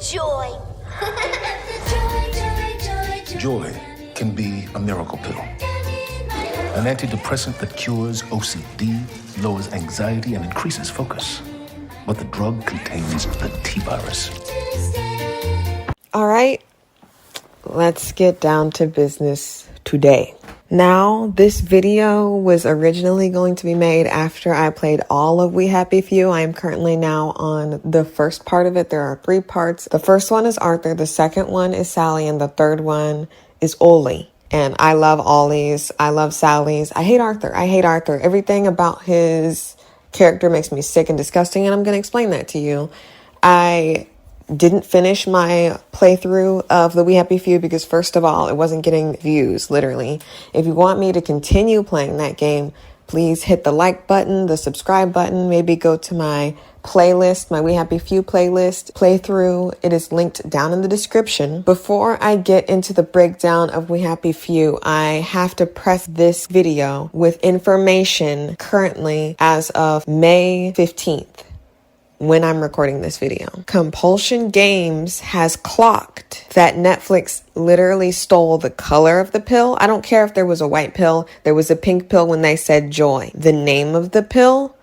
Joy. Joy can be a miracle pill. An antidepressant that cures OCD, lowers anxiety, and increases focus. But the drug contains the T-virus. All right, let's get down to business today. Now, this video was originally going to be made after I played all of We Happy Few. I am currently now on the first part of it. There are 3 parts. The first one is Arthur, the second one is Sally, and the third one is Ollie. And I love Ollie's. I love Sally's. I hate Arthur. Everything about his character makes me sick and disgusting, and I'm going to explain that to you. I didn't finish my playthrough of the We Happy Few because, first of all, it wasn't getting views, literally. If you want me to continue playing that game, please hit the like button, the subscribe button, maybe go to my playlist, my We Happy Few playlist playthrough. It is linked down in the description. Before I get into the breakdown of We Happy Few, I have to press this video with information currently as of May 15th. When I'm recording this video. Compulsion Games has clocked that Netflix literally stole the color of the pill. I don't care if there was a white pill, there was a pink pill when they said joy. The name of the pill,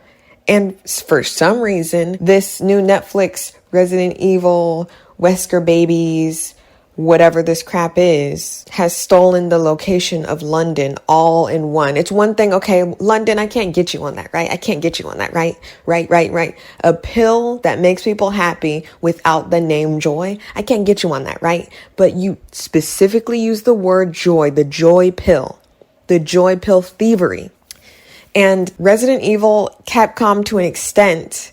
and for some reason, this new Netflix Resident Evil, Wesker Babies, whatever this crap is, has stolen the location of London all in one. It's one thing, okay, London, I can't get you on that, right? Right. A pill that makes people happy without the name joy, I can't get you on that, right? But you specifically use the word joy, the joy pill thievery. And Resident Evil, Capcom to an extent,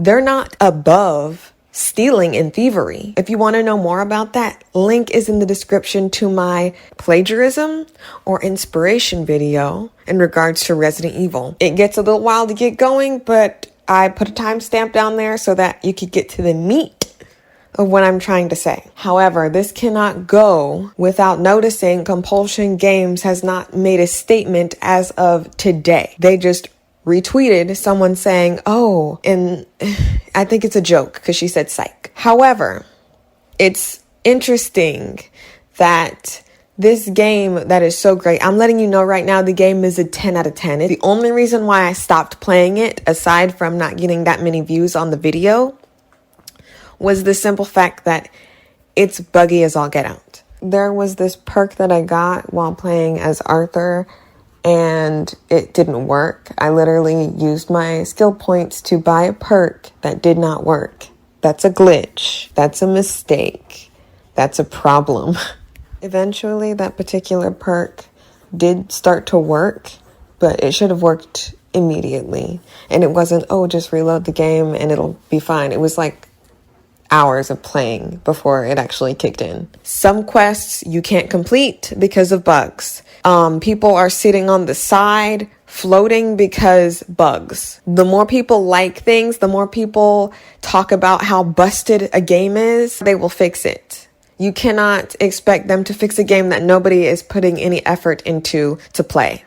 they're not above stealing and thievery. If you want to know more about that, link is in the description to my plagiarism or inspiration video in regards to Resident Evil. It gets a little while to get going, but I put a timestamp down there so that you could get to the meat of what I'm trying to say. However, this cannot go without noticing Compulsion Games has not made a statement as of today. They just retweeted someone saying, oh, and I think it's a joke because she said psych. However, it's interesting that this game that is so great, I'm letting you know right now, the game is a 10 out of 10. The only reason why I stopped playing it, aside from not getting that many views on the video, was the simple fact that it's buggy as all get out. There was this perk that I got while playing as Arthur, and it didn't work. I literally used my skill points to buy a perk that did not work. That's a glitch. That's a mistake. That's a problem. Eventually, that particular perk did start to work, but it should have worked immediately. And it wasn't, oh, just reload the game and it'll be fine. It was like hours of playing before it actually kicked in. Some quests you can't complete because of bugs. People are sitting on the side floating because bugs. The more people like things, the more people talk about how busted a game is, they will fix it. You cannot expect them to fix a game that nobody is putting any effort into to play.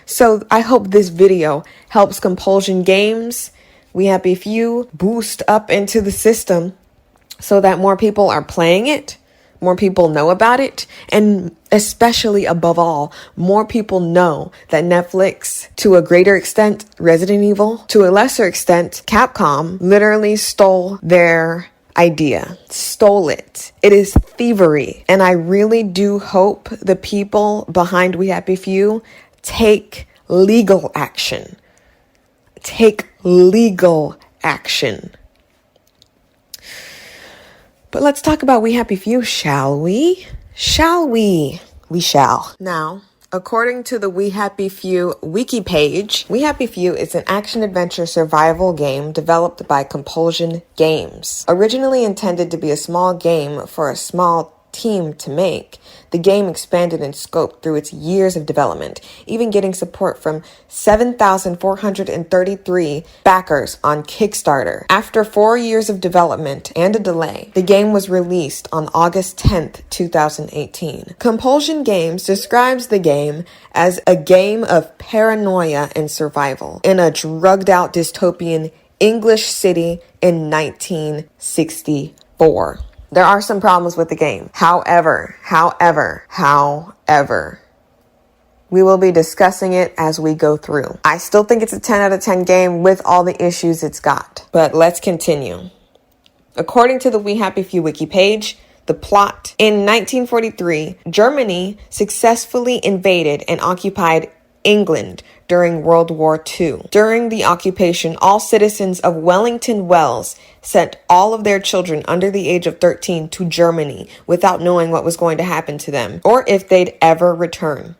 So I hope this video helps Compulsion Games, We Happy Few, boost up into the system so that more people are playing it, more people know about it, and especially above all, more people know that Netflix, to a greater extent, Resident Evil, to a lesser extent, Capcom, literally stole their idea, stole it. It is thievery. And I really do hope the people behind We Happy Few take legal action. Take legal action. But let's talk about We Happy Few, shall we? Shall we? We shall. Now, according to the We Happy Few wiki page, We Happy Few is an action-adventure survival game developed by Compulsion Games. Originally intended to be a small game for a small team to make, the game expanded in scope through its years of development, even getting support from 7,433 backers on Kickstarter. After 4 years of development and a delay, the game was released on August 10th, 2018. Compulsion Games describes the game as a game of paranoia and survival in a drugged-out dystopian English city in 1965. 4. There are some problems with the game. However, we will be discussing it as we go through. I still think it's a 10 out of 10 game with all the issues it's got. But let's continue. According to the We Happy Few wiki page, the plot: in 1943, Germany successfully invaded and occupied England during World War II. During the occupation, all citizens of Wellington Wells sent all of their children under the age of 13 to Germany without knowing what was going to happen to them or if they'd ever return.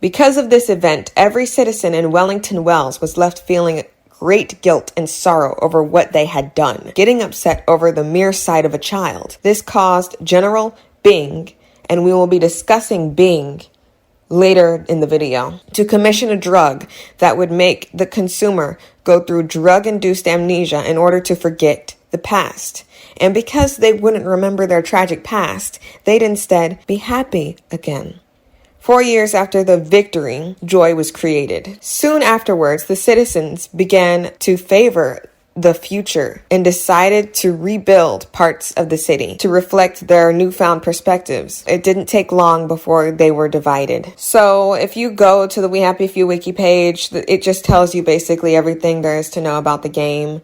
Because of this event, every citizen in Wellington Wells was left feeling great guilt and sorrow over what they had done, getting upset over the mere sight of a child. This caused General Byng, and we will be discussing Byng later in the video, to commission a drug that would make the consumer go through drug-induced amnesia in order to forget the past. And because they wouldn't remember their tragic past, they'd instead be happy again. 4 years after the victory, joy was created. Soon afterwards, the citizens began to favor the future and decided to rebuild parts of the city to reflect their newfound perspectives. It didn't take long before they were divided. So if you go to the We Happy Few wiki page, it just tells you basically everything there is to know about the game.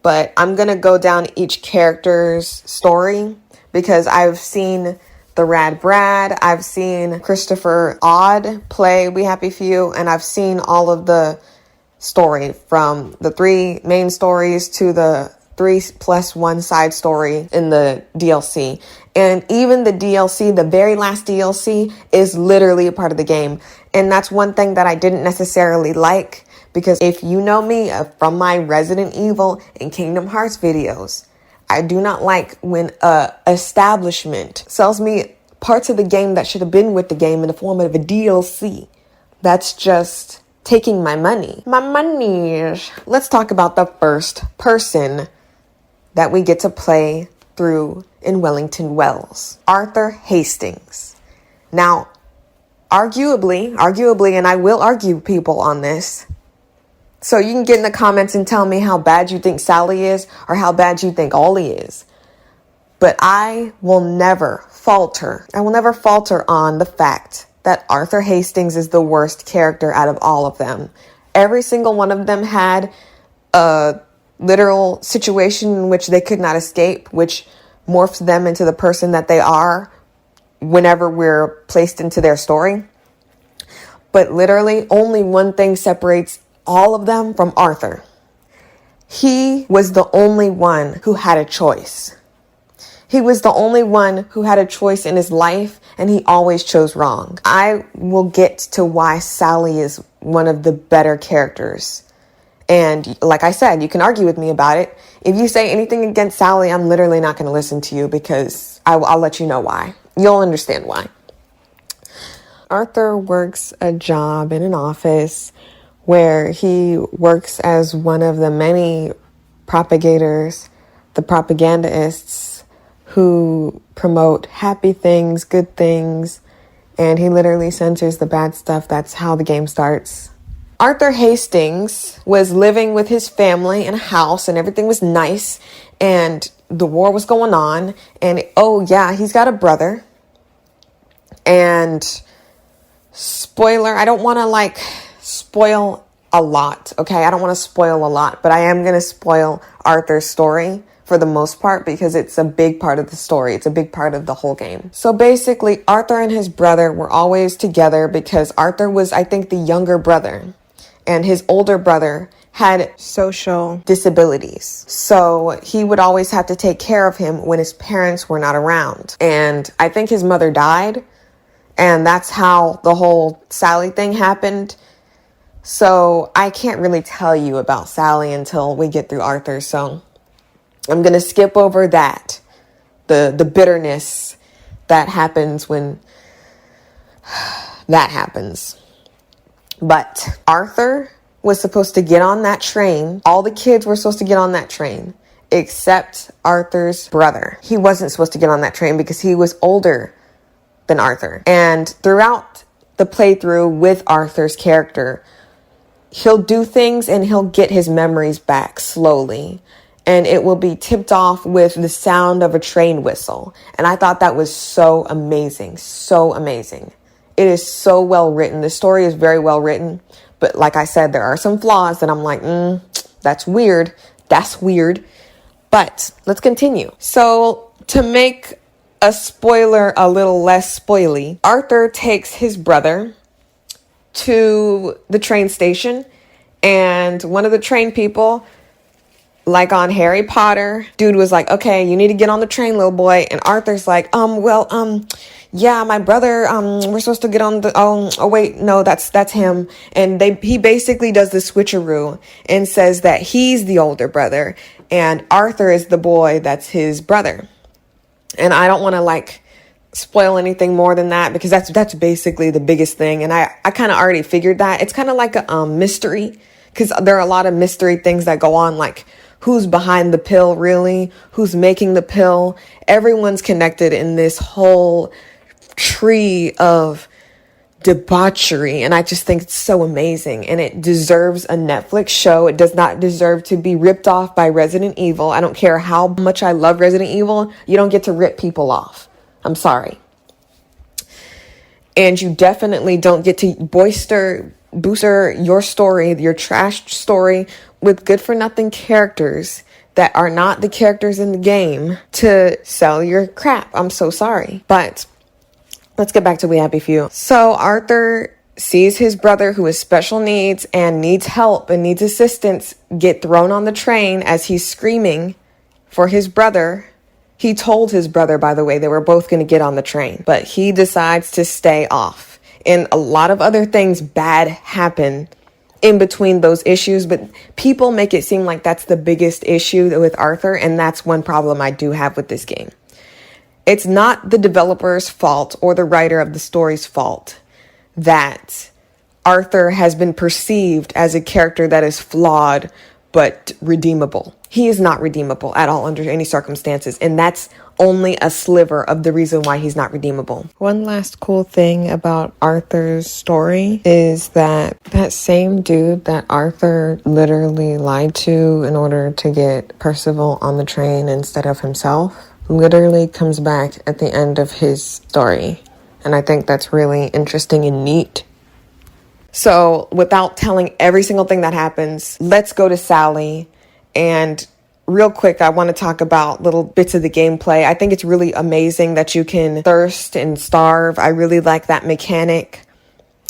But I'm going to go down each character's story because I've seen the Rad Brad, I've seen Christopher Odd play We Happy Few, and I've seen all of the story from the 3 main stories to the 3+1 side story in the DLC. And even the DLC, the very last DLC, is literally a part of the game. And that's one thing that I didn't necessarily like, because if you know me from my Resident Evil and Kingdom Hearts videos, I do not like when a establishment sells me parts of the game that should have been with the game in the form of a DLC. That's just taking my money. My money. Let's talk about the first person that we get to play through in Wellington Wells. Arthur Hastings. Now, arguably, and I will argue people on this, so you can get in the comments and tell me how bad you think Sally is or how bad you think Ollie is. But I will never falter. I will never falter on the fact that Arthur Hastings is the worst character out of all of them. Every single one of them had a literal situation in which they could not escape, which morphs them into the person that they are whenever we're placed into their story. But literally only one thing separates all of them from Arthur. He was the only one who had a choice. He was the only one who had a choice in his life, and he always chose wrong. I will get to why Sally is one of the better characters. And like I said, you can argue with me about it. If you say anything against Sally, I'm literally not going to listen to you, because I'll let you know why. You'll understand why. Arthur works a job in an office where he works as one of the many propagators, the propagandists who promote happy things, good things, and he literally censors the bad stuff. That's how the game starts. Arthur Hastings was living with his family in a house, and everything was nice, and the war was going on, and oh yeah, he's got a brother. And spoiler, I don't want to spoil a lot, okay? I don't want to spoil a lot, but I am going to spoil Arthur's story for the most part, because it's a big part of the story. It's a big part of the whole game. So basically, Arthur and his brother were always together because Arthur was, I think, the younger brother, and his older brother had social disabilities. So he would always have to take care of him when his parents were not around. And I think his mother died, and that's how the whole Sally thing happened. So I can't really tell you about Sally until we get through Arthur. So I'm going to skip over that, the bitterness that happens when that happens. But Arthur was supposed to get on that train. All the kids were supposed to get on that train, except Arthur's brother. He wasn't supposed to get on that train because he was older than Arthur. And throughout the playthrough with Arthur's character, he'll do things and he'll get his memories back slowly. and it will be tipped off with the sound of a train whistle. And I thought that was so amazing, so amazing. It is so well written. The story is very well written. But like I said, there are some flaws that I'm like, that's weird. That's weird. But let's continue. So to make a spoiler a little less spoily, Arthur takes his brother to the train station, and one of the train people, like on Harry Potter, dude was like, okay, you need to get on the train, little boy. And Arthur's like, yeah, my brother, we're supposed to get on the, oh wait, no, that's him. And he basically does the switcheroo and says that he's the older brother and Arthur is the boy that's his brother. And I don't want to like spoil anything more than that, because that's basically the biggest thing. And I kind of already figured that. It's kind of like a mystery, because there are a lot of mystery things that go on, like who's behind the pill, really, who's making the pill. Everyone's connected in this whole tree of debauchery, and I just think it's so amazing, and it deserves a Netflix show. It does not deserve to be ripped off by Resident Evil. I don't care how much I love Resident Evil, you don't get to rip people off. I'm sorry. And you definitely don't get to booster your story, your trash story, with good for nothing characters that are not the characters in the game to sell your crap. I'm so sorry. But let's get back to We Happy Few. So Arthur sees his brother, who has special needs and needs help and needs assistance, get thrown on the train as he's screaming for his brother. He told his brother, by the way, they were both going to get on the train, but he decides to stay off. And a lot of other things bad happen in between those issues, but people make it seem like that's the biggest issue with Arthur, and that's one problem I do have with this game. It's not the developer's fault or the writer of the story's fault that Arthur has been perceived as a character that is flawed but redeemable. He is not redeemable at all under any circumstances, and that's only a sliver of the reason why he's not redeemable. One last cool thing about Arthur's story is that same dude that Arthur literally lied to in order to get Percival on the train instead of himself literally comes back at the end of his story. And I think that's really interesting and neat. So without telling every single thing that happens, let's go to Sally. And real quick, I want to talk about little bits of the gameplay. I think it's really amazing that you can thirst and starve. I really like that mechanic.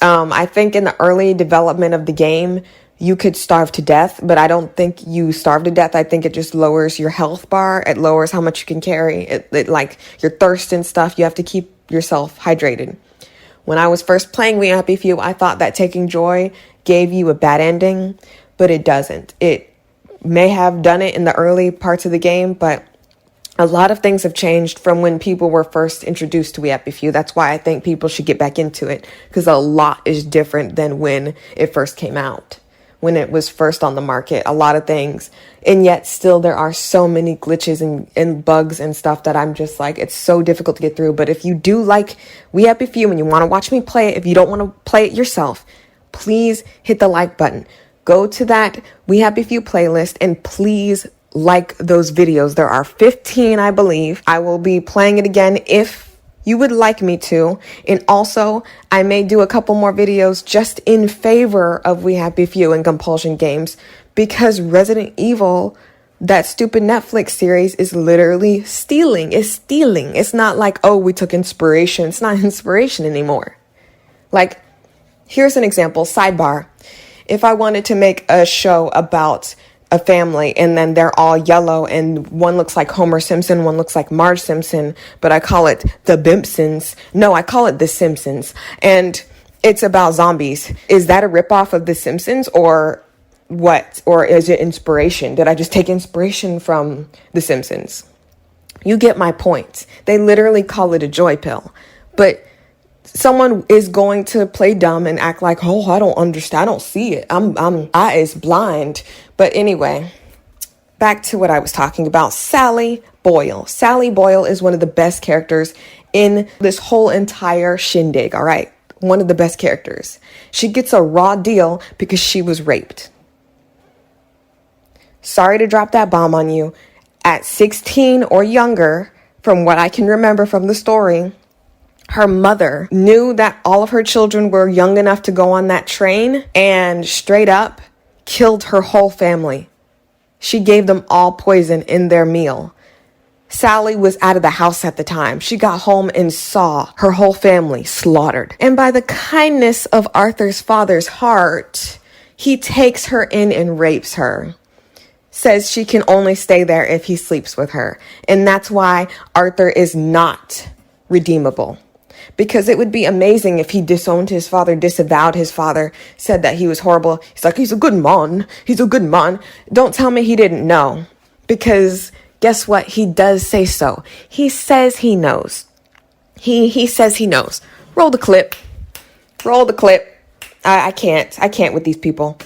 I think in the early development of the game, you could starve to death, but I don't think you starve to death. I think it just lowers your health bar. It lowers how much you can carry. It like your thirst and stuff. You have to keep yourself hydrated. When I was first playing We Happy Few, I thought that taking joy gave you a bad ending, but it doesn't. It may have done it in the early parts of the game, but a lot of things have changed from when people were first introduced to We Happy Few. That's why I think people should get back into it, because a lot is different than when it first came out. When it was first on the market, a lot of things. And yet still there are so many glitches and bugs and stuff that I'm just like, it's so difficult to get through. But if you do like We Happy Few and you want to watch me play it, if you don't want to play it yourself, please hit the like button. Go to that We Happy Few playlist and please like those videos. There are 15, I believe. I will be playing it again if you would like me to. And also, I may do a couple more videos just in favor of We Happy Few and compulsion games, because Resident Evil, that stupid Netflix series, is literally stealing. It's stealing. It's not like, oh, we took inspiration. It's not inspiration anymore. Like, here's an example, sidebar. If I wanted to make a show about a family and then they're all yellow and one looks like Homer Simpson, one looks like Marge Simpson, but I call it the Bimpsons. No, I call it the Simpsons, and it's about zombies. Is that a ripoff of the Simpsons or what? Or is it inspiration? Did I just take inspiration from the Simpsons? You get my point. They literally call it a joy pill, but someone is going to play dumb and act like, oh, I don't understand. I don't see it. I is blind. But anyway, back to what I was talking about. Sally Boyle. Sally Boyle is one of the best characters in this whole entire shindig. All right. One of the best characters. She gets a raw deal because she was raped. Sorry to drop that bomb on you. At 16 or younger, from what I can remember from the story, her mother knew that all of her children were young enough to go on that train and straight up killed her whole family. She gave them all poison in their meal. Sally was out of the house at the time. She got home and saw her whole family slaughtered. And by the kindness of Arthur's father's heart, he takes her in and rapes her. Says she can only stay there if he sleeps with her. And that's why Arthur is not redeemable. Because it would be amazing if he disowned his father, disavowed his father, said that he was horrible. He's like, he's a good man. He's a good man. Don't tell me he didn't know. Because guess what? He does say so. He says he knows. He says he knows. Roll the clip. Roll the clip. I can't with these people.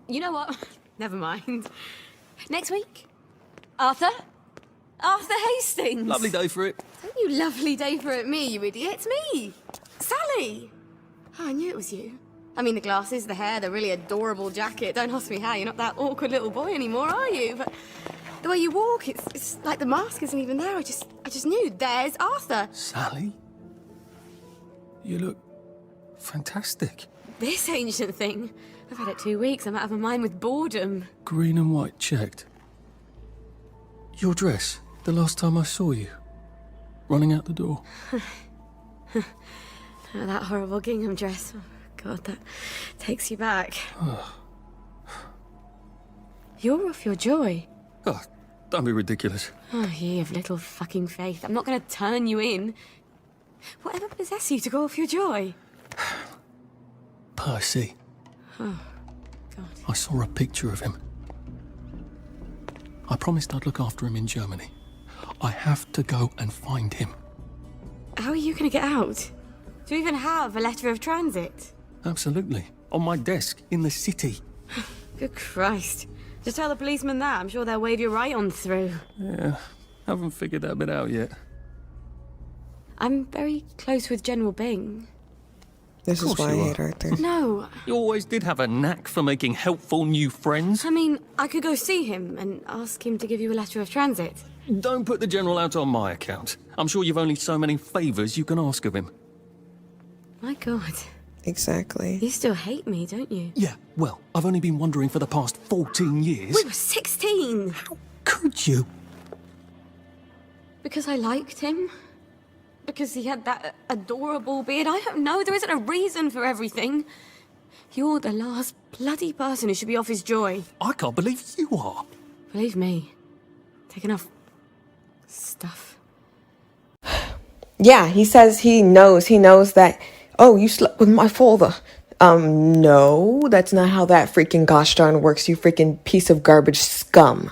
You know what? Never mind. Next week? Arthur Hastings. Lovely day for it. Don't you lovely day for it, me, you idiot. It's me. Sally. Oh, I knew it was you. I mean, the glasses, the hair, the really adorable jacket. Don't ask me how. You're not that awkward little boy anymore, are you? But the way you walk, it's like the mask isn't even there. I just knew. There's Arthur. Sally? You look fantastic. This ancient thing. I've had it 2 weeks. I'm out of my mind with boredom. Green and white checked. Your dress, the last time I saw you. Running out the door. Oh, that horrible gingham dress. Oh, God, that takes you back. You're off your joy. Oh, don't be ridiculous. Oh, ye of little fucking faith. I'm not going to turn you in. Whatever possessed you to go off your joy? Percy. Oh, God. I saw a picture of him. I promised I'd look after him in Germany. I have to go and find him. How are you going to get out? Do you even have a letter of transit? Absolutely. On my desk, in the city. Good Christ. Just tell the policeman that. I'm sure they'll wave you right on through. Yeah, haven't figured that bit out yet. I'm very close with General Bing. This is why I you hate are. Arthur. No, You always did have a knack for making helpful new friends. I mean, I could go see him and ask him to give you a letter of transit. Don't put the General out on my account. I'm sure you've only so many favours you can ask of him. My God. Exactly. You still hate me, don't you? Yeah, well, I've only been wondering for the past 14 years. We were 16. Could you? Because I liked him. Because he had that adorable beard. I don't know. There isn't a reason for everything. You're the last bloody person who should be off his joy. I can't believe you are. Believe me. Take enough stuff. Yeah, he says he knows that, oh, you slept with my father. No, that's not how that freaking gosh darn works, you freaking piece of garbage scum.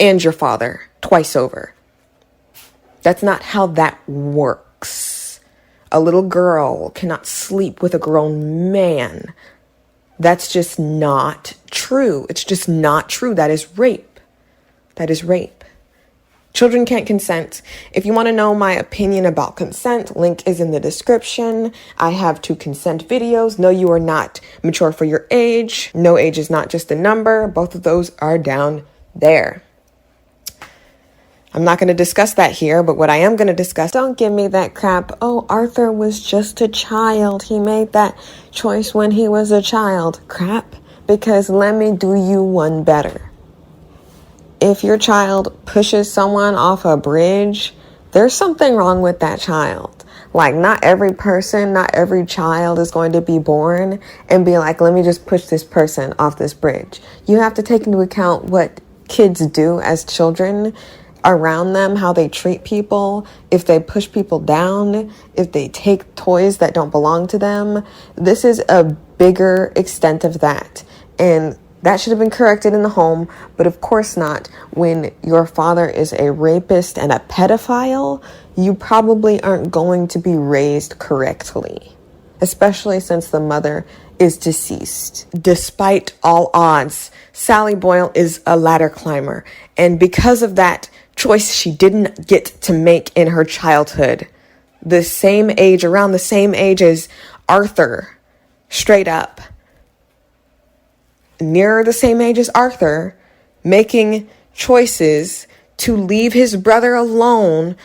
And your father, twice over. That's not how that works. A little girl cannot sleep with a grown man. That's just not true. It's just not true. That is rape. That is rape. Children can't consent. If you want to know my opinion about consent, link is in the description. I have 2 consent videos. No, you are not mature for your age. No age is not just a number. Both of those are down there. I'm not going to discuss that here, but what I am going to discuss, don't give me that crap. Oh, Arthur was just a child. He made that choice when he was a child. Crap. Because let me do you one better. If your child pushes someone off a bridge, there's something wrong with that child. Like, not every person, not every child is going to be born and be like, let me just push this person off this bridge. You have to take into account what kids do as children around them, how they treat people, if they push people down, if they take toys that don't belong to them. This is a bigger extent of that. And that should have been corrected in the home, but of course not. When your father is a rapist and a pedophile, you probably aren't going to be raised correctly, especially since the mother is deceased. Despite all odds, Sally Boyle is a ladder climber, and because of that choice she didn't get to make in her childhood, around the same age as Arthur, straight up, near the same age as Arthur, making choices to leave his brother alone,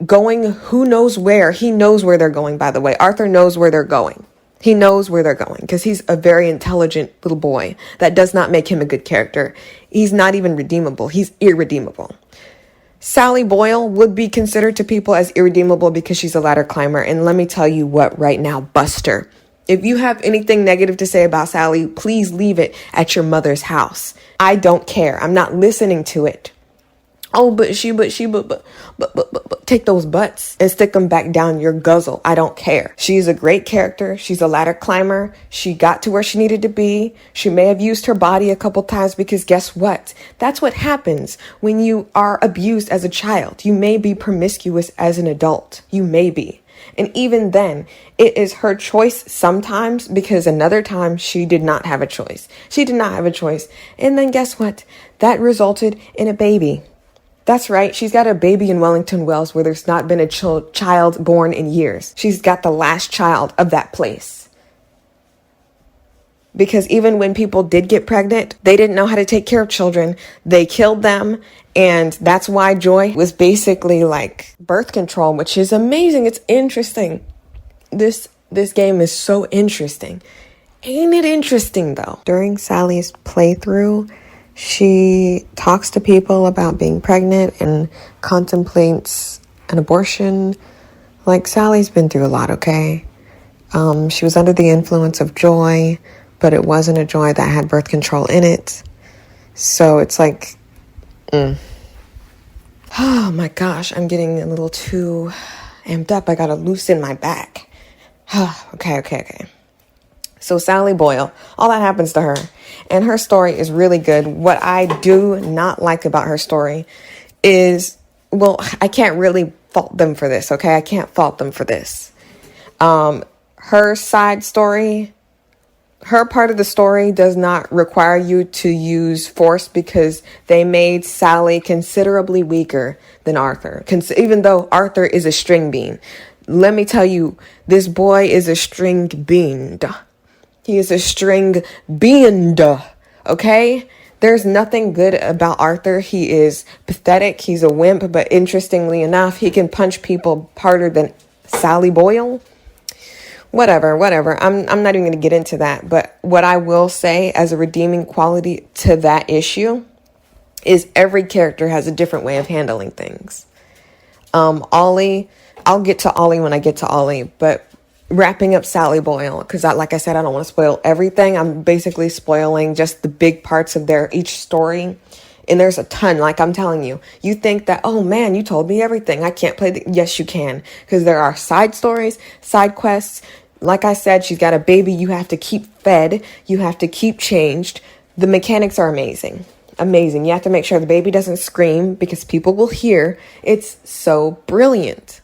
going who knows where. He knows where they're going, by the way. Arthur knows where they're going. He knows where they're going because he's a very intelligent little boy. That does not make him a good character. He's not even redeemable. He's irredeemable. Sally Boyle would be considered to people as irredeemable because she's a ladder climber. And let me tell you what right now, Buster. If you have anything negative to say about Sally, please leave it at your mother's house. I don't care. I'm not listening to it. Oh, but take those butts and stick them back down your guzzle. I don't care. She's a great character. She's a ladder climber. She got to where she needed to be. She may have used her body a couple times because guess what? That's what happens when you are abused as a child. You may be promiscuous as an adult. You may be. And even then, it is her choice sometimes because another time she did not have a choice. She did not have a choice. And then guess what? That resulted in a baby. That's right. She's got a baby in Wellington Wells where there's not been a child born in years. She's got the last child of that place. Because even when people did get pregnant, they didn't know how to take care of children. They killed them. And that's why Joy was basically like birth control, which is amazing. It's interesting. This game is so interesting. Ain't it interesting though? During Sally's playthrough, she talks to people about being pregnant and contemplates an abortion. Like, Sally's been through a lot, okay? She was under the influence of Joy, but it wasn't a Joy that had birth control in it. So it's like, oh my gosh, I'm getting a little too amped up. I gotta loosen my back. Okay. So Sally Boyle, all that happens to her. And her story is really good. What I do not like about her story is, well, I can't really fault them for this, okay? I can't fault them for this. Her side story, her part of the story does not require you to use force because they made Sally considerably weaker than Arthur. Even though Arthur is a string bean. Let me tell you, this boy is a string bean. He is a string bean, okay? There's nothing good about Arthur. He is pathetic. He's a wimp, but interestingly enough, he can punch people harder than Sally Boyle. Whatever. I'm not even going to get into that. But what I will say as a redeeming quality to that issue is every character has a different way of handling things. Ollie, I'll get to Ollie when I get to Ollie, but wrapping up Sally Boyle, because like I said, I don't want to spoil everything. I'm basically spoiling just the big parts of each story. And there's a ton, like I'm telling you. You think that, oh man, you told me everything. I can't play yes, you can. Because there are side stories, side quests. Like I said, she's got a baby you have to keep fed. You have to keep changed. The mechanics are amazing. Amazing. You have to make sure the baby doesn't scream because people will hear. It's so brilliant.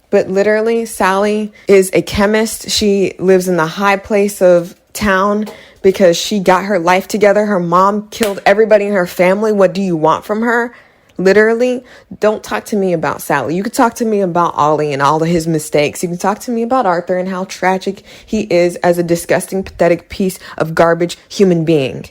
But literally, Sally is a chemist. She lives in the high place of town because she got her life together. Her mom killed everybody in her family. What do you want from her? Literally, don't talk to me about Sally. You could talk to me about Ollie and all of his mistakes. You can talk to me about Arthur and how tragic he is as a disgusting, pathetic piece of garbage human being.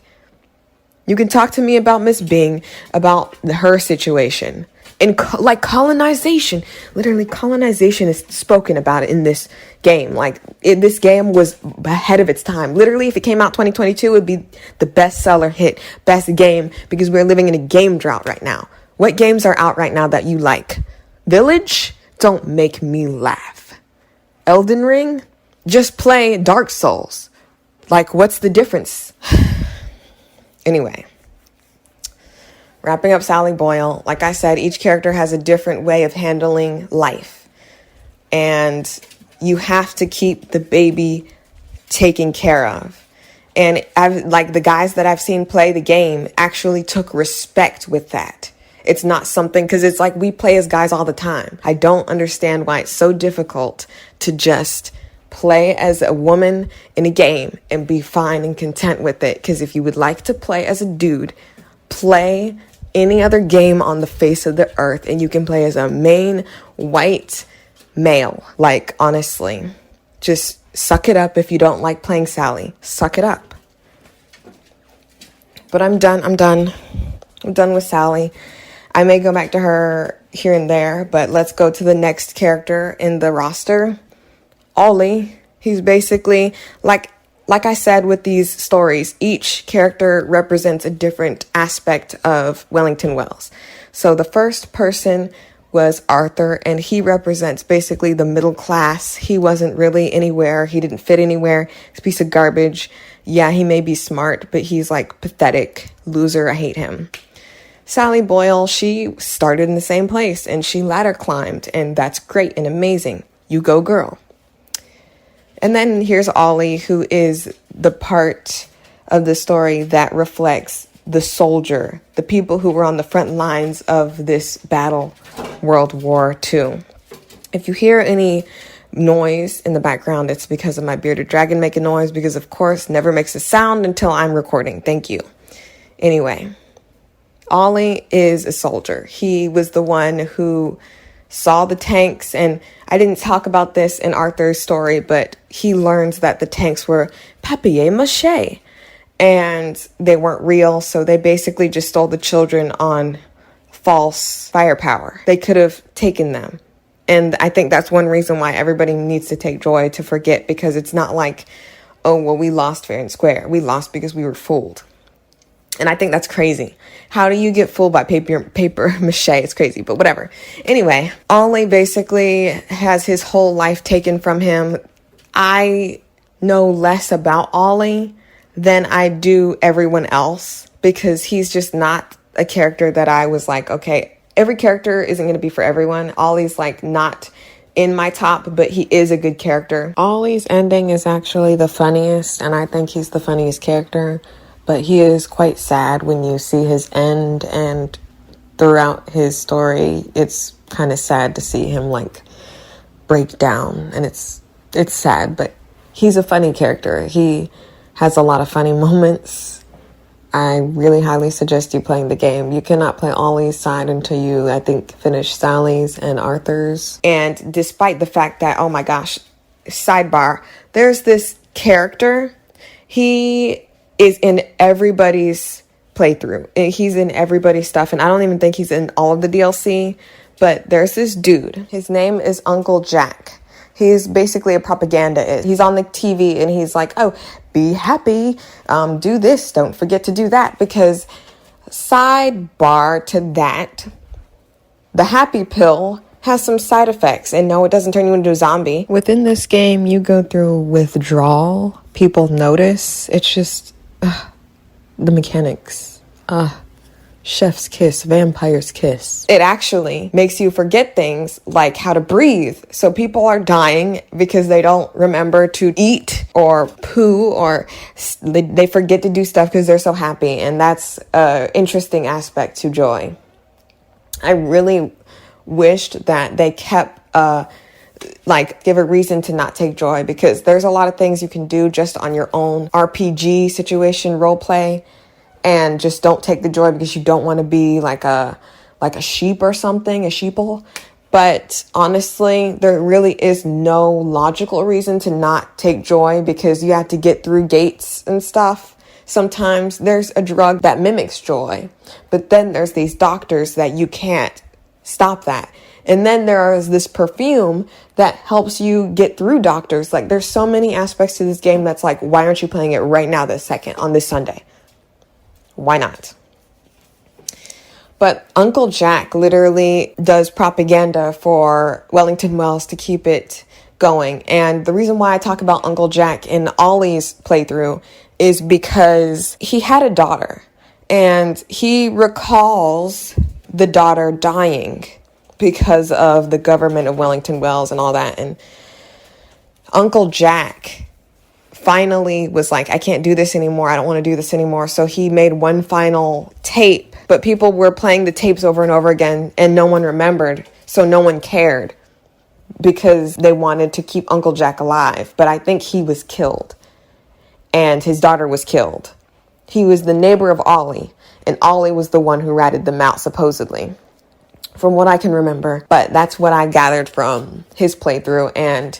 You can talk to me about Miss Bing, about her situation. And like colonization, literally colonization is spoken about in this game. This game was ahead of its time. Literally, if it came out 2022, it would be the bestseller hit, best game, because we're living in a game drought right now. What games are out right now that you like? Village? Don't make me laugh. Elden Ring? Just play Dark Souls. Like, what's the difference? Anyway. Wrapping up Sally Boyle, like I said, each character has a different way of handling life. And you have to keep the baby taken care of. And the guys that I've seen play the game actually took respect with that. It's not something, because it's like we play as guys all the time. I don't understand why it's so difficult to just play as a woman in a game and be fine and content with it. Because if you would like to play as a dude, play any other game on the face of the earth and you can play as a main white male. Like, honestly, just suck it up if you don't like playing Sally. Suck it up. But I'm done. I'm done with Sally. I may go back to her here and there, but let's go to the next character in the roster, Ollie. He's basically, like I said with these stories, each character represents a different aspect of Wellington Wells. So the first person was Arthur, and he represents basically the middle class. He wasn't really anywhere. He didn't fit anywhere. He's a piece of garbage. Yeah, he may be smart, but he's like pathetic, loser. I hate him. Sally Boyle, she started in the same place and she ladder climbed, and that's great and amazing. You go, girl. And then here's Ollie, who is the part of the story that reflects the soldier, the people who were on the front lines of this battle, World War II. If you hear any noise in the background, it's because of my bearded dragon making noise, because of course never makes a sound until I'm recording. Thank you. Anyway, Ollie is a soldier. He was the one who saw the tanks, and I didn't talk about this in Arthur's story, but he learns that the tanks were papier-mâché, and they weren't real, so they basically just stole the children on false firepower. They could have taken them. And I think that's one reason why everybody needs to take joy to forget, because it's not like, oh, well, we lost fair and square. We lost because we were fooled. And I think that's crazy. How do you get fooled by paper mache? It's crazy, but whatever. Anyway, Ollie basically has his whole life taken from him. I know less about Ollie than I do everyone else, because he's just not a character that I was like, okay, every character isn't going to be for everyone. Ollie's like not in my top, but he is a good character. Ollie's ending is actually the funniest, and I think he's the funniest character. But he is quite sad when you see his end, and throughout his story, it's kind of sad to see him like break down, and it's sad, but he's a funny character. He has a lot of funny moments. I really highly suggest you playing the game. You cannot play Ollie's side until you, I think, finish Sally's and Arthur's. And despite the fact that, oh my gosh, sidebar, there's this character, he is in everybody's playthrough. He's in everybody's stuff, and I don't even think he's in all of the DLC, but there's this dude. His name is Uncle Jack. He's basically a propagandist. He's on the TV, and he's like, oh, be happy, do this, don't forget to do that, because sidebar to that, the happy pill has some side effects, and no, it doesn't turn you into a zombie. Within this game, you go through withdrawal. People notice. It's just the mechanics. Chef's kiss, vampire's kiss. It actually makes you forget things like how to breathe. So people are dying because they don't remember to eat or poo, or they forget to do stuff because they're so happy. And that's an interesting aspect to joy. I really wished that they kept give a reason to not take joy, because there's a lot of things you can do just on your own RPG situation, role play, and just don't take the joy because you don't want to be like a sheep or something, a sheeple. But honestly, there really is no logical reason to not take joy, because you have to get through gates and stuff. Sometimes there's a drug that mimics joy, but then there's these doctors that you can't stop that. And then there is this perfume that helps you get through doctors. Like, there's so many aspects to this game that's like, why aren't you playing it right now this second on this Sunday? Why not? But Uncle Jack literally does propaganda for Wellington Wells to keep it going. And the reason why I talk about Uncle Jack in Ollie's playthrough is because he had a daughter, and he recalls the daughter dying because of the government of Wellington Wells and all that. And Uncle Jack finally was like, I can't do this anymore. I don't want to do this anymore. So he made one final tape, but people were playing the tapes over and over again, and no one remembered. So no one cared, because they wanted to keep Uncle Jack alive. But I think he was killed, and his daughter was killed. He was the neighbor of Ollie, and Ollie was the one who ratted them out, supposedly, from what I can remember. But that's what I gathered from his playthrough. And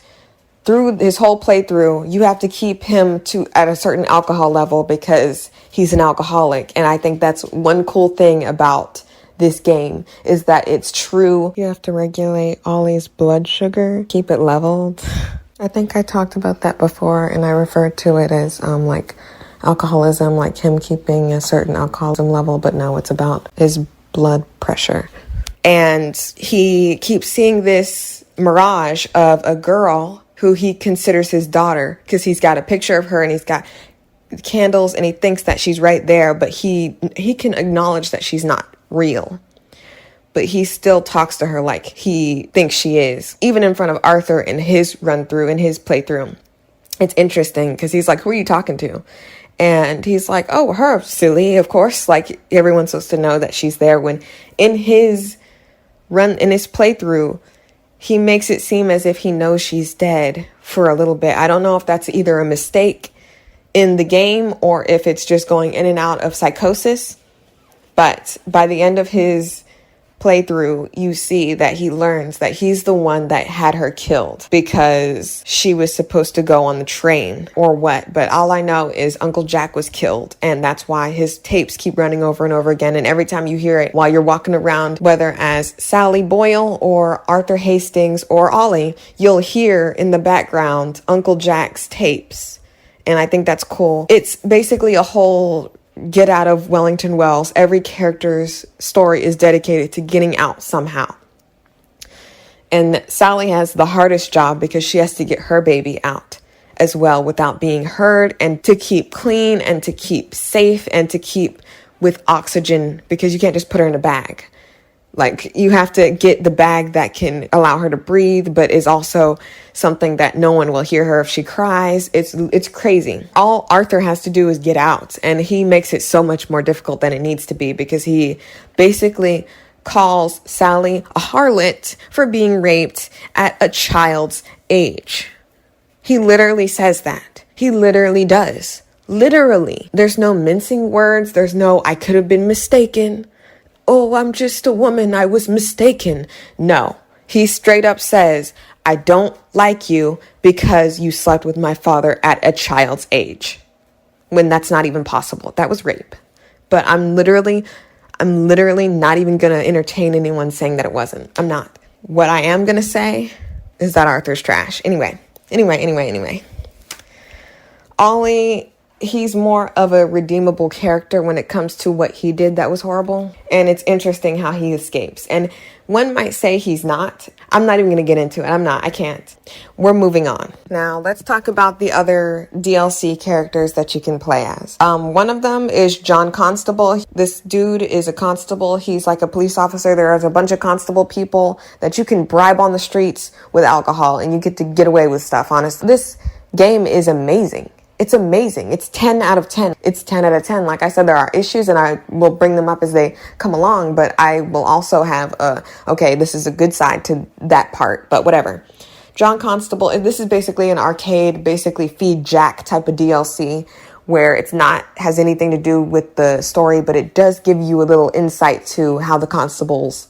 through his whole playthrough, you have to keep him at a certain alcohol level because he's an alcoholic. And I think that's one cool thing about this game is that it's true. You have to regulate Ollie's blood sugar, keep it leveled. I think I talked about that before, and I referred to it as like alcoholism, like him keeping a certain alcoholism level, but no, it's about his blood pressure. And he keeps seeing this mirage of a girl who he considers his daughter because he's got a picture of her and he's got candles and he thinks that she's right there, but he can acknowledge that she's not real. But he still talks to her like he thinks she is, even in front of Arthur in his run through, in his playthrough. It's interesting because he's like, who are you talking to? And he's like, oh, her, silly, of course. Like, everyone's supposed to know that she's there, when in his playthrough, he makes it seem as if he knows she's dead for a little bit. I don't know if that's either a mistake in the game or if it's just going in and out of psychosis. But by the end of his playthrough, you see that he learns that he's the one that had her killed because she was supposed to go on the train or what. But all I know is Uncle Jack was killed, and that's why his tapes keep running over and over again. And every time you hear it while you're walking around, whether as Sally Boyle or Arthur Hastings or Ollie, you'll hear in the background Uncle Jack's tapes. And I think that's cool. It's basically a whole get out of Wellington Wells. Every character's story is dedicated to getting out somehow. And Sally has the hardest job because she has to get her baby out as well without being heard, and to keep clean and to keep safe and to keep with oxygen, because you can't just put her in a bag. Like, you have to get the bag that can allow her to breathe, but is also something that no one will hear her if she cries. It's crazy. All Arthur has to do is get out, and he makes it so much more difficult than it needs to be, because he basically calls Sally a harlot for being raped at a child's age. He literally says that. He literally does. Literally. There's no mincing words. There's no, I could have been mistaken. Oh, I'm just a woman. I was mistaken. No, he straight up says, I don't like you because you slept with my father at a child's age, when that's not even possible. That was rape. But I'm literally not even going to entertain anyone saying that it wasn't. I'm not. What I am going to say is that Arthur's trash. Anyway. Ollie, he's more of a redeemable character when it comes to what he did that was horrible. And it's interesting how he escapes. And one might say he's not. I'm not even going to get into it. I can't. We're moving on. Now, let's talk about the other DLC characters that you can play as. One of them is John Constable. This dude is a constable. He's like a police officer. There's a bunch of constable people that you can bribe on the streets with alcohol, and you get to get away with stuff, honestly. This game is amazing. It's amazing. It's 10 out of 10. It's 10 out of 10. Like I said, there are issues and I will bring them up as they come along, but I will also have okay, this is a good side to that part, but whatever. John Constable, this is basically an arcade, basically Feed Jack type of DLC, where it's not, has anything to do with the story, but it does give you a little insight to how the constables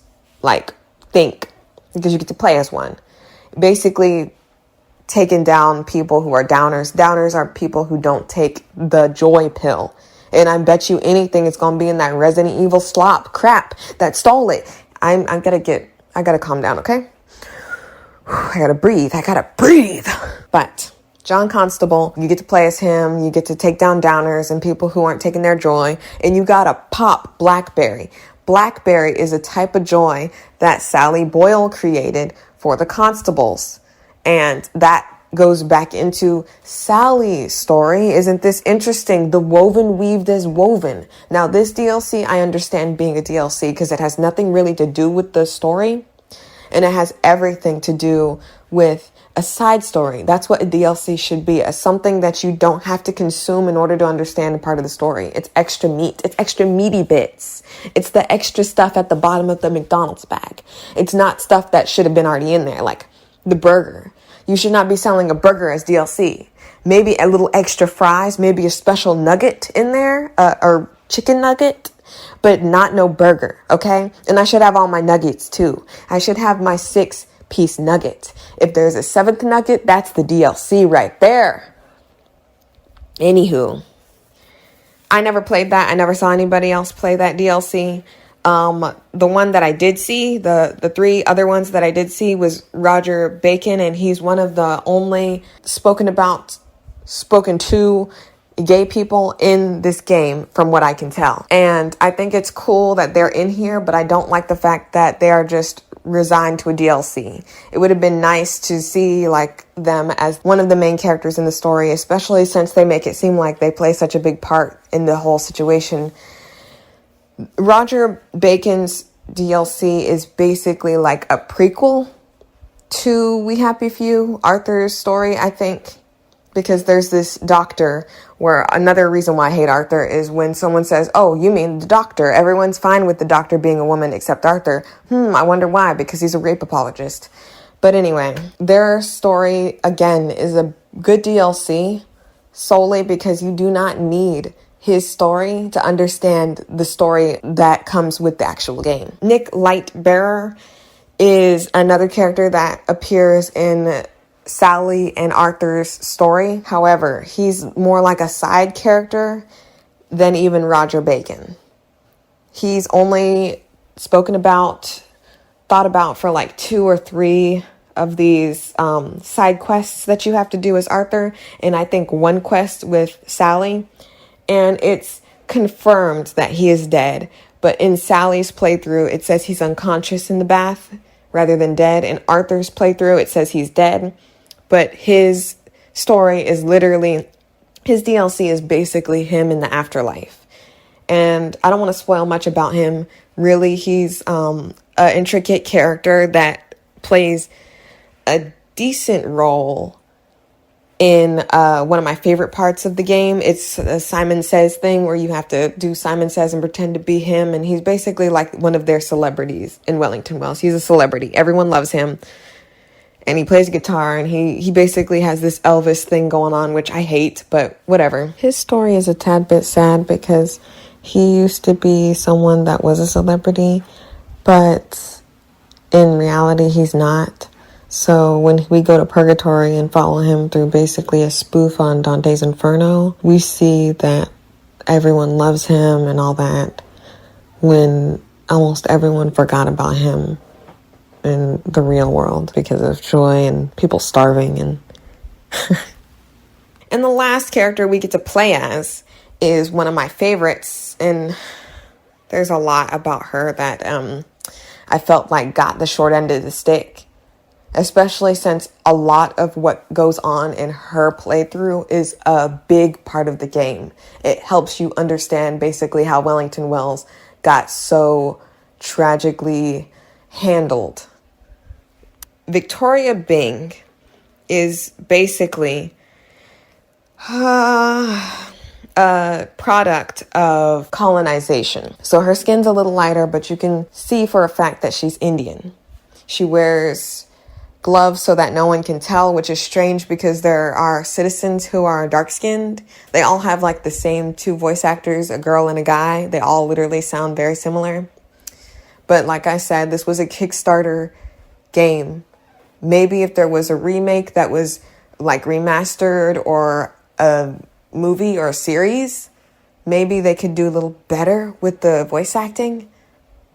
think, because you get to play as one. Basically, taking down people who are downers. Downers are people who don't take the joy pill. And I bet you anything it's going to be in that Resident Evil slop crap that stole it. I gotta calm down, okay? I gotta breathe. But John Constable, you get to play as him. You get to take down downers and people who aren't taking their joy. And you gotta pop Blackberry. Blackberry is a type of joy that Sally Boyle created for the constables. And that goes back into Sally's story. Isn't this interesting? The woven weaved as woven. Now, this DLC, I understand being a DLC because it has nothing really to do with the story. And it has everything to do with a side story. That's what a DLC should be, as something that you don't have to consume in order to understand a part of the story. It's extra meat. It's extra meaty bits. It's the extra stuff at the bottom of the McDonald's bag. It's not stuff that should have been already in there, like the burger. You should not be selling a burger as DLC. Maybe a little extra fries, maybe a special nugget in there, or chicken nugget, but not no burger, okay? And I should have all my nuggets too. I should have my 6 piece nugget. If there's a 7th nugget, that's the DLC right there. Anywho, I never played that. I never saw anybody else play that DLC. The one that I did see, the 3 other ones that I did see was Roger Bacon, and he's one of the only spoken to gay people in this game from what I can tell. And I think it's cool that they're in here, but I don't like the fact that they are just resigned to a DLC. It would have been nice to see like them as one of the main characters in the story, especially since they make it seem like they play such a big part in the whole situation. Roger Bacon's DLC is basically like a prequel to We Happy Few, Arthur's story, I think, because there's this doctor where another reason why I hate Arthur is when someone says, oh, you mean the doctor. Everyone's fine with the doctor being a woman except Arthur. I wonder why, because he's a rape apologist. But anyway, their story, again, is a good DLC solely because you do not need his story to understand the story that comes with the actual game. Nick Lightbearer is another character that appears in Sally and Arthur's story. However, he's more like a side character than even Roger Bacon. He's only thought about for like 2 or 3 of these side quests that you have to do as Arthur, and I think 1 quest with Sally. And it's confirmed that he is dead. But in Sally's playthrough, it says he's unconscious in the bath rather than dead. In Arthur's playthrough, it says he's dead. But his story is literally, his DLC is basically him in the afterlife. And I don't want to spoil much about him. Really, he's an intricate character that plays a decent role in one of my favorite parts of the game. It's a Simon Says thing where you have to do Simon Says and pretend to be him. And he's basically like one of their celebrities in Wellington Wells. He's a celebrity. Everyone loves him. And he plays guitar, and he basically has this Elvis thing going on, which I hate, but whatever. His story is a tad bit sad because he used to be someone that was a celebrity, but in reality, he's not. So when we go to Purgatory and follow him through basically a spoof on Dante's Inferno, we see that everyone loves him and all that when almost everyone forgot about him in the real world because of joy and people starving. And and the last character we get to play as is one of my favorites, and there's a lot about her that I felt like got the short end of the stick. Especially since a lot of what goes on in her playthrough is a big part of the game. It helps you understand basically how Wellington Wells got so tragically handled. Victoria Bing is basically a product of colonization. So her skin's a little lighter, but you can see for a fact that she's Indian. She wears gloves so that no one can tell, which is strange because there are citizens who are dark-skinned. They all have like the same 2 voice actors, a girl and a guy. They all literally sound very similar. But like I said, this was a Kickstarter game. Maybe if there was a remake that was like remastered or a movie or a series, maybe they could do a little better with the voice acting.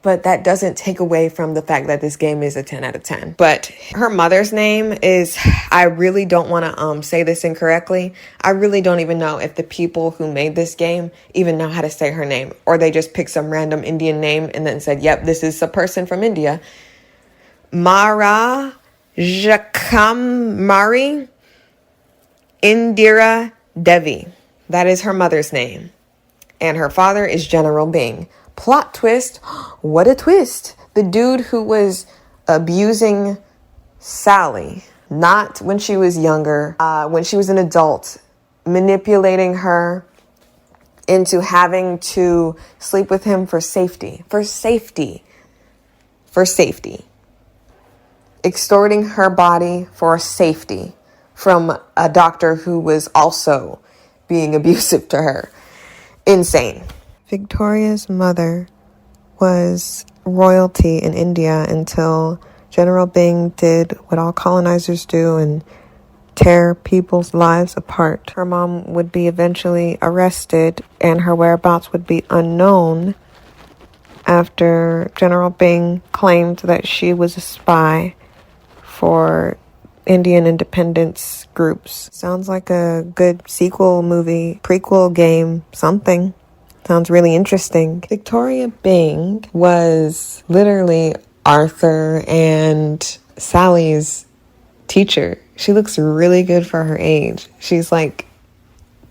But that doesn't take away from the fact that this game is a 10 out of 10. But her mother's name is, I really don't want to say this incorrectly. I really don't even know if the people who made this game even know how to say her name. Or they just picked some random Indian name and then said, yep, this is a person from India. Mara Jakamari Indira Devi. That is her mother's name. And her father is General Bing. Plot twist. What a twist. The dude who was abusing Sally, not when she was younger, when she was an adult, manipulating her into having to sleep with him for safety. Extorting her body for safety from a doctor who was also being abusive to her. Insane. Victoria's mother was royalty in India until General Bing did what all colonizers do and tear people's lives apart. Her mom would be eventually arrested and her whereabouts would be unknown after General Bing claimed that she was a spy for Indian independence groups. Sounds like a good sequel movie, prequel game, something. Sounds really interesting. Victoria Bing was literally Arthur and Sally's teacher. She looks really good for her age. She's like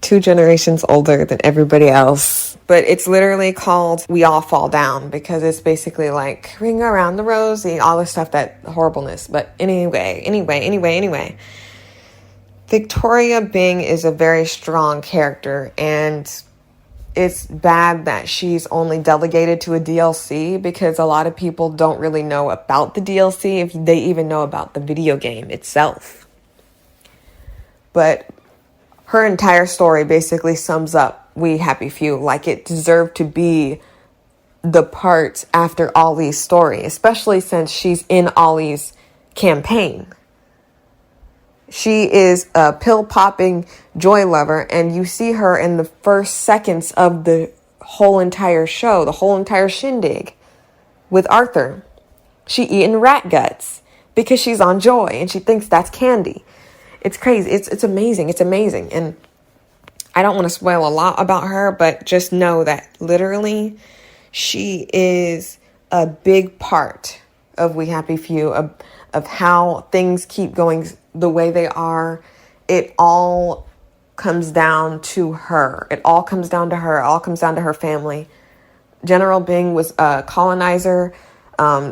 2 generations older than everybody else. But it's literally called We All Fall Down because it's basically like ring around the rosy, all the stuff, that horribleness. But anyway. Victoria Bing is a very strong character, and it's bad that she's only delegated to a DLC because a lot of people don't really know about the DLC, if they even know about the video game itself. But her entire story basically sums up We Happy Few. Like, it deserved to be the part after Ollie's story, especially since she's in Ollie's campaign. She is a pill-popping joy lover, and you see her in the first seconds of the whole entire show, the whole entire shindig with Arthur. She eating rat guts because she's on joy, and she thinks that's candy. It's crazy. It's amazing. It's amazing. And I don't want to spoil a lot about her, but just know that literally she is a big part of We Happy Few, of how things keep going the way they are. It all comes down to her. It all comes down to her. It all comes down to her family. General Bing was a colonizer,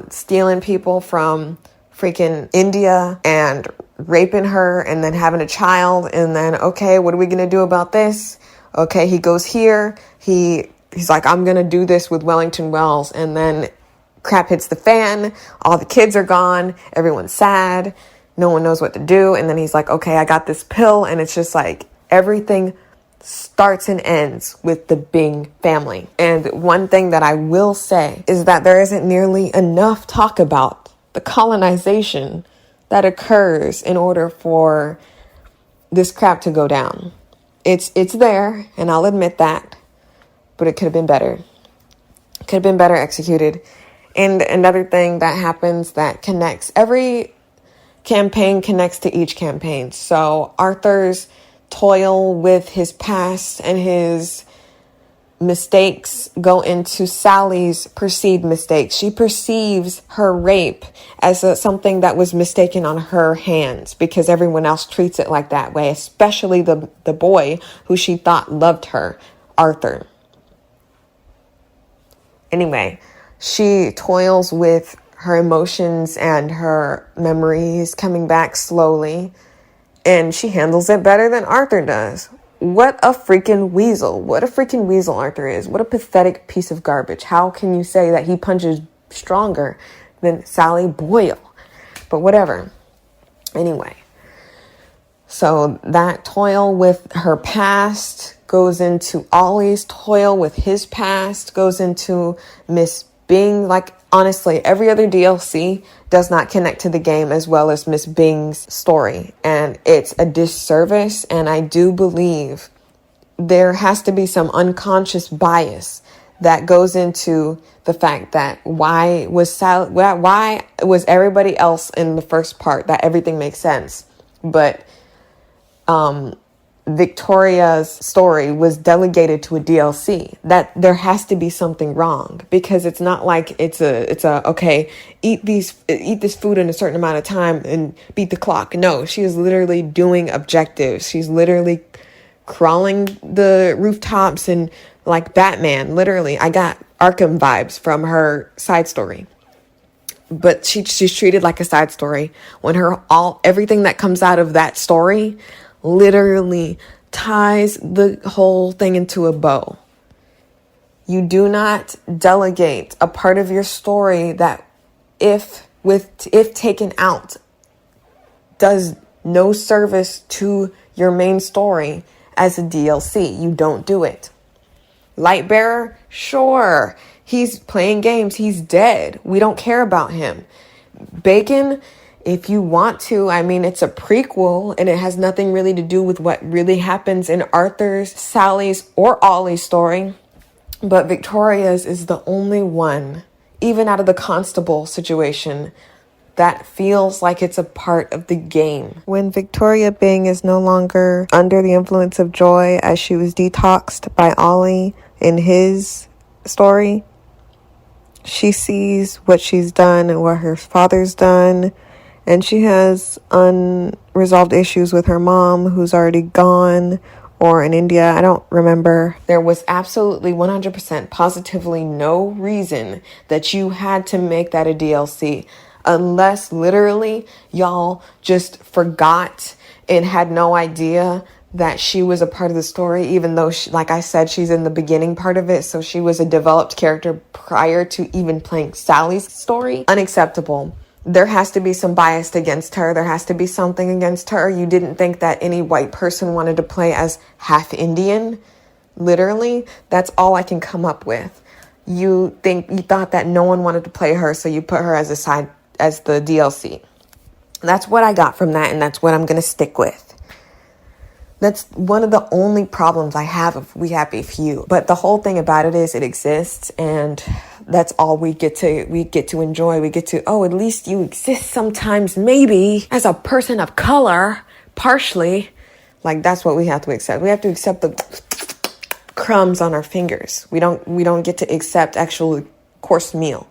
stealing people from freaking India and raping her and then having a child. And then, okay, what are we going to do about this? Okay, he goes here. He's like, I'm going to do this with Wellington Wells. And then crap hits the fan. All the kids are gone. Everyone's sad. No one knows what to do. And then he's like, okay, I got this pill. And it's just like everything starts and ends with the Bing family. And one thing that I will say is that there isn't nearly enough talk about the colonization that occurs in order for this crap to go down. It's there, and I'll admit that, but it could have been better. Could have been better executed. And another thing that happens that connects, every campaign connects to each campaign. So Arthur's toil with his past and his mistakes go into Sally's perceived mistakes. She perceives her rape as something that was mistaken on her hands because everyone else treats it like that way, especially the boy who she thought loved her, Arthur. Anyway, she toils with her emotions and her memories coming back slowly, and she handles it better than Arthur does. What a freaking weasel. What a freaking weasel Arthur is. What a pathetic piece of garbage. How can you say that he punches stronger than Sally Boyle? But whatever. Anyway. So that toil with her past goes into Ollie's toil with his past, goes into Miss Bing. Like, honestly, every other DLC does not connect to the game as well as Miss Bing's story. And it's a disservice. And I do believe there has to be some unconscious bias that goes into the fact that why was everybody else in the first part, that everything makes sense. But Victoria's story was delegated to a DLC. That there has to be something wrong, because it's not like it's a okay, eat this food in a certain amount of time and beat the clock. No, she is literally doing objectives. She's literally crawling the rooftops and like Batman. Literally, I got Arkham vibes from her side story. But she's treated like a side story when everything that comes out of that story literally ties the whole thing into a bow. You do not delegate a part of your story that if taken out does no service to your main story as a DLC. You don't do it. Lightbearer, sure, he's playing games, he's dead, we don't care about him. Bacon, if you want to. I mean, it's a prequel and it has nothing really to do with what really happens in Arthur's, Sally's, or Ollie's story. But Victoria's is the only one, even out of the constable situation, that feels like it's a part of the game. When Victoria Byng is no longer under the influence of joy as she was detoxed by Ollie in his story, she sees what she's done and what her father's done, and she has unresolved issues with her mom, who's already gone, or in India. I don't remember. There was absolutely 100% positively no reason that you had to make that a DLC, unless literally y'all just forgot and had no idea that she was a part of the story, even though, like I said, she's in the beginning part of it. So she was a developed character prior to even playing Sally's story. Unacceptable. There has to be some bias against her. There has to be something against her. You didn't think that any white person wanted to play as half Indian. Literally, that's all I can come up with. You thought that no one wanted to play her, so you put her as as the DLC. That's what I got from that, and that's what I'm going to stick with. That's one of the only problems I have of We Happy Few. But the whole thing about it is it exists, and that's all we get to enjoy. We get to, oh, at least you exist sometimes, maybe, as a person of color, partially. Like, that's what we have to accept. We have to accept the crumbs on our fingers. We don't get to accept actual course meal.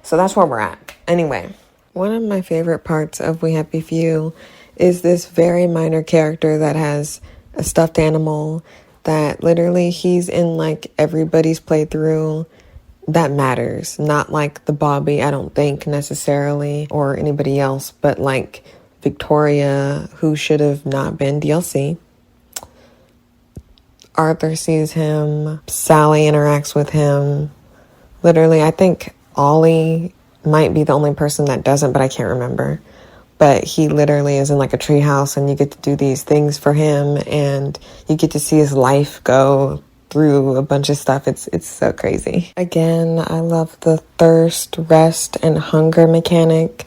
So that's where we're at. Anyway, one of my favorite parts of We Happy Few is this very minor character that has a stuffed animal that literally he's in like everybody's playthrough that matters. Not like the Bobby, I don't think necessarily, or anybody else, but like Victoria, who should have not been DLC. Arthur sees him. Sally interacts with him. Literally, I think Ollie might be the only person that doesn't, but I can't remember. But he literally is in like a treehouse, and you get to do these things for him, and you get to see his life go through a bunch of stuff. It's so crazy. Again, I love the thirst, rest, and hunger mechanic.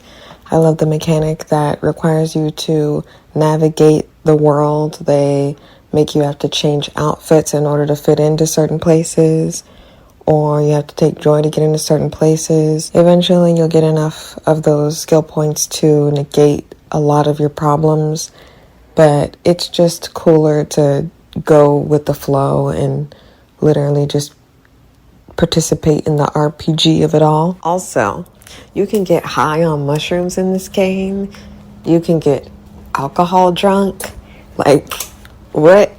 I love the mechanic that requires you to navigate the world. They make you have to change outfits in order to fit into certain places, or you have to take joy to get into certain places. Eventually, you'll get enough of those skill points to negate a lot of your problems, but it's just cooler to go with the flow and literally just participate in the RPG of it all. Also, you can get high on mushrooms in this game. You can get alcohol drunk. Like, what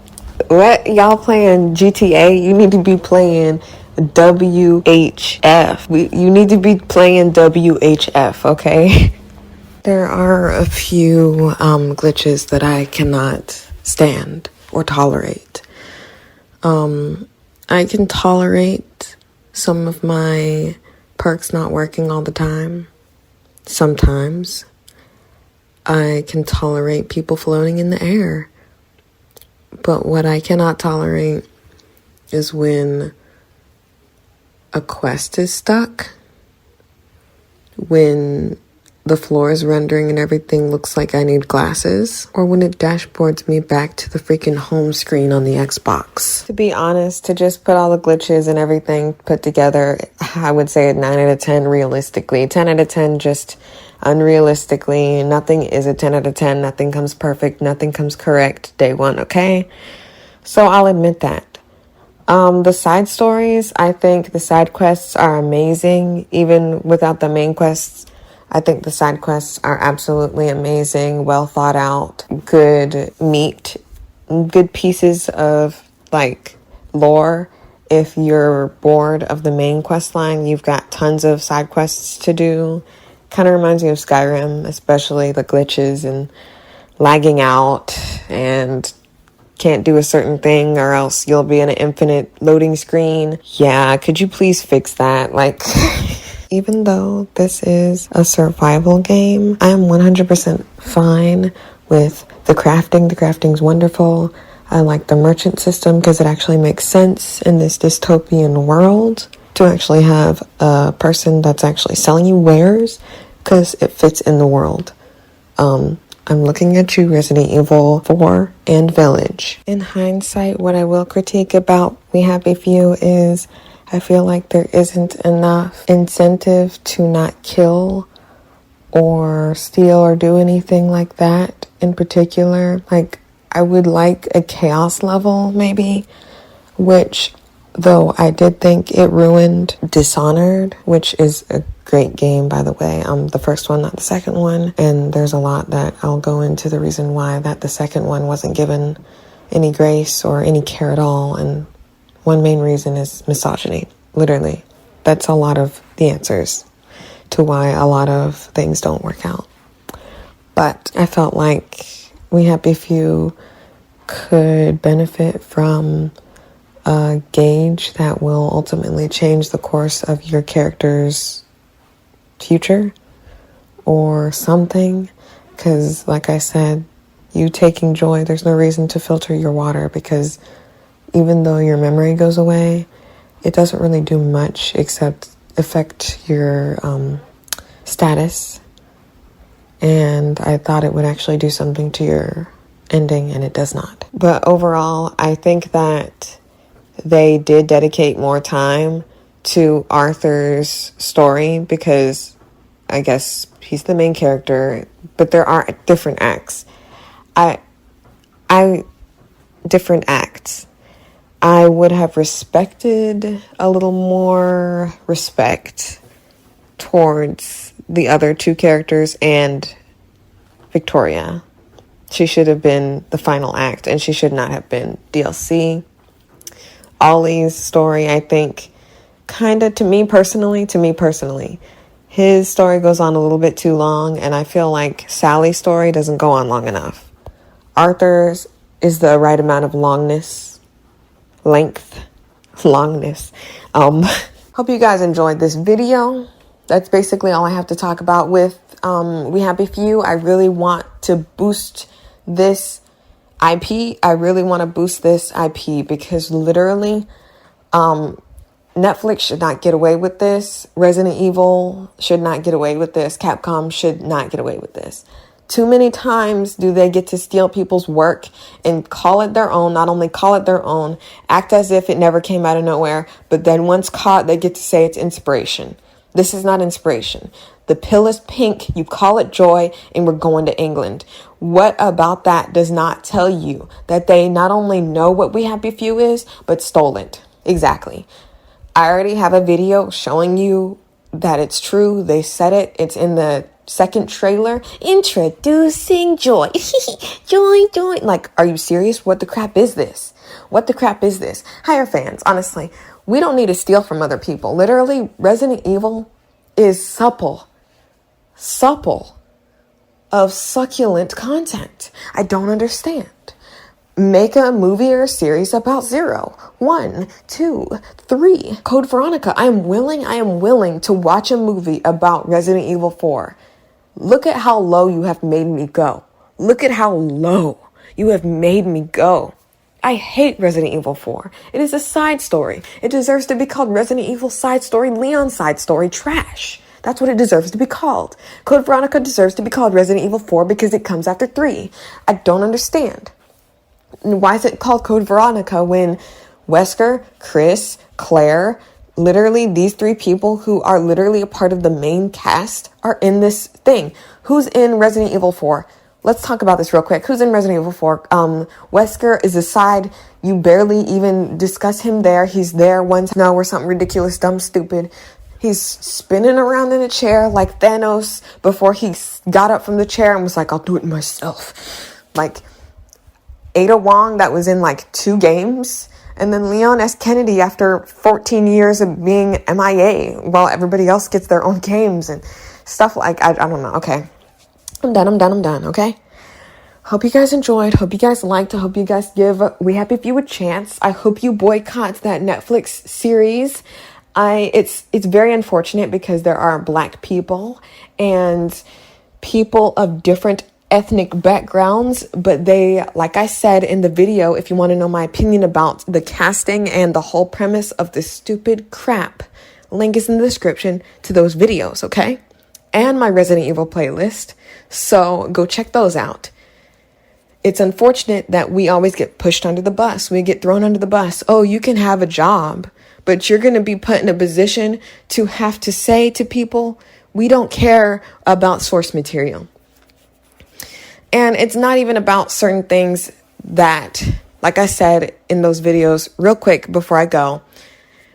y'all playing GTA? You need to be playing WHF. You need to be playing WHF, okay? There are a few glitches that I cannot stand or tolerate. I can tolerate some of my perks not working all the time. Sometimes. I can tolerate people floating in the air. But what I cannot tolerate is when a quest is stuck, when the floor is rendering and everything looks like I need glasses, or when it dashboards me back to the freaking home screen on the Xbox. To be honest, to just put all the glitches and everything put together, I would say a 9 out of 10 realistically. 10 out of 10 just unrealistically. Nothing is a 10 out of 10. Nothing comes perfect. Nothing comes correct day one, okay? So I'll admit that. The side stories, I think the side quests are amazing. Even without the main quests, I think the side quests are absolutely amazing, well thought out, good meat, good pieces of like lore. If you're bored of the main quest line, you've got tons of side quests to do. Kind of reminds me of Skyrim, especially the glitches and lagging out and can't do a certain thing or else you'll be in an infinite loading screen. Yeah, could you please fix that? Like, even though this is a survival game, I am 100% fine with the crafting. The crafting's wonderful. I like the merchant system because it actually makes sense in this dystopian world to actually have a person that's actually selling you wares because it fits in the world. I'm looking at you, Resident Evil 4 and Village. In hindsight, what I will critique about We Happy Few is I feel like there isn't enough incentive to not kill or steal or do anything like that in particular. Like, I would like a chaos level maybe, which, though I did think it ruined Dishonored, which is a great game, by the way. The first one, not the second one. And there's a lot that I'll go into the reason why that the second one wasn't given any grace or any care at all. And one main reason is misogyny. Literally. That's a lot of the answers to why a lot of things don't work out. But I felt like We Happy Few could benefit from a gauge that will ultimately change the course of your character's future or something, because like I said, you taking joy, there's no reason to filter your water, because even though your memory goes away, it doesn't really do much except affect your status. And I thought it would actually do something to your ending, and it does not. But overall, I think that they did dedicate more time to Arthur's story, because I guess he's the main character, but there are different acts. Different acts. I would have respected a little more respect towards the other two characters and Victoria. She should have been the final act, and she should not have been DLC. Ollie's story, I think, to me personally, his story goes on a little bit too long, and I feel like Sally's story doesn't go on long enough. Arthur's is the right amount of longness. Hope you guys enjoyed this video. That's basically all I have to talk about with We Happy Few. I really want to boost this IP. Because literally, Netflix should not get away with this. Resident Evil should not get away with this. Capcom should not get away with this. Too many times do they get to steal people's work and call it their own, not only call it their own, act as if it never came out of nowhere, but then once caught, they get to say it's inspiration. This is not inspiration. The pill is pink, you call it joy, and we're going to England. What about that does not tell you that they not only know what We Happy Few is, but stole it? Exactly. I already have a video showing you that it's true. They said it. It's in the second trailer. Introducing joy. Joy. Like, are you serious? What the crap is this? Higher fans, honestly, we don't need to steal from other people. Literally, Resident Evil is supple of succulent content. I don't understand. Make a movie or a series about 0, 1, 2, 3. Code Veronica. I am willing to watch a movie about Resident Evil 4. Look at how low you have made me go. I hate Resident Evil 4. It is a side story. It deserves to be called Resident Evil Side Story, Leon Side Story, trash. That's what it deserves to be called. Code Veronica deserves to be called Resident Evil 4 because it comes after 3. I don't understand. Why is it called Code Veronica when Wesker, Chris, Claire, literally these 3 people who are literally a part of the main cast are in this thing? Who's in Resident Evil 4? Let's talk about this real quick. Who's in Resident Evil 4? Wesker is a side. You barely even discuss him there. He's there once now or something ridiculous, dumb, stupid. He's spinning around in a chair like Thanos before he got up from the chair and was like, I'll do it myself. Like Ada Wong, that was in like 2 games. And then Leon S. Kennedy after 14 years of being MIA while everybody else gets their own games and stuff like, I don't know. Okay. I'm done. Okay. Hope you guys enjoyed. Hope you guys liked. I hope you guys give We Happy Few a chance. I hope you boycott that Netflix series. It's very unfortunate because there are Black people and people of different ethnic backgrounds, but they, like I said in the video, if you want to know my opinion about the casting and the whole premise of this stupid crap, link is in the description to those videos, okay? and my Resident Evil playlist. So go check those out. It's unfortunate that we always get pushed under the bus. We get thrown under the bus. Oh, you can have a job, but you're going to be put in a position to have to say to people, we don't care about source material. And it's not even about certain things that, like I said in those videos, real quick before I go,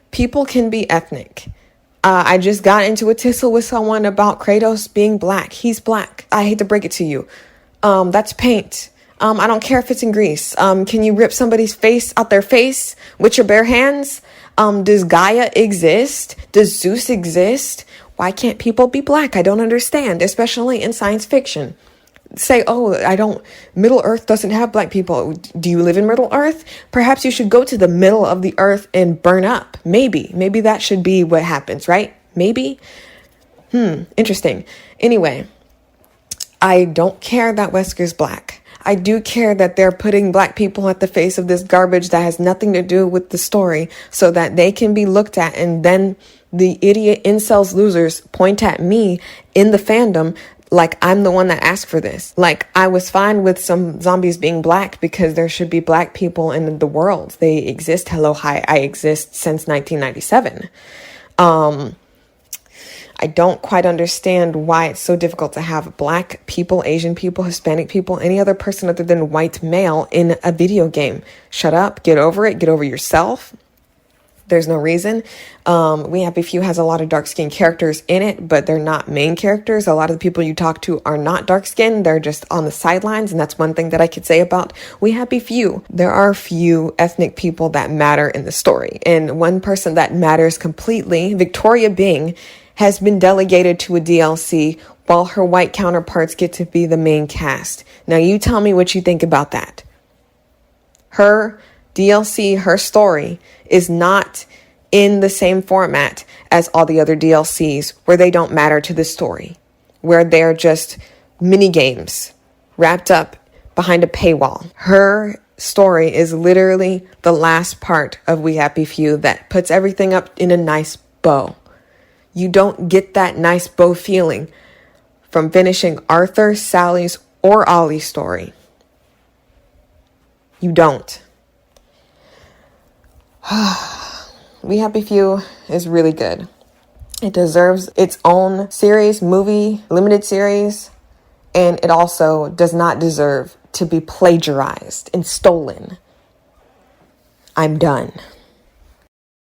people can be ethnic. I just got into a tussle with someone about Kratos being black. He's black. I hate to break it to you. That's paint. I don't care if it's in Greece. Can you rip somebody's face out their face with your bare hands? Does Gaia exist? Does Zeus exist? Why can't people be black? I don't understand, especially in science fiction. Say, oh, Middle Earth doesn't have black people. Do you live in Middle Earth? Perhaps you should go to the middle of the earth and burn up. Maybe that should be what happens, right? Maybe. Interesting. Anyway, I don't care that Wesker's black. I do care that they're putting black people at the face of this garbage that has nothing to do with the story so that they can be looked at, and then the idiot incels losers point at me in the fandom like I'm the one that asked for this. Like, I was fine with some zombies being black because there should be black people in the world. They exist. Hello, hi, I exist since 1997. I don't quite understand why it's so difficult to have black people, Asian people, Hispanic people, any other person other than white male in a video game. Shut up, get over it, get over yourself. There's no reason. We Happy Few has a lot of dark-skinned characters in it, but they're not main characters. A lot of the people you talk to are not dark-skinned. They're just on the sidelines, and that's one thing that I could say about We Happy Few. There are few ethnic people that matter in the story, and one person that matters completely, Victoria Bing, has been delegated to a DLC while her white counterparts get to be the main cast. Now you tell me what you think about that. Her DLC, her story, is not in the same format as all the other DLCs where they don't matter to the story, where they're just mini games wrapped up behind a paywall. Her story is literally the last part of We Happy Few that puts everything up in a nice bow. You don't get that nice bow feeling from finishing Arthur, Sally's, or Ollie's story. You don't. We Happy Few is really good. It deserves its own series, movie, limited series, and it also does not deserve to be plagiarized and stolen. I'm done.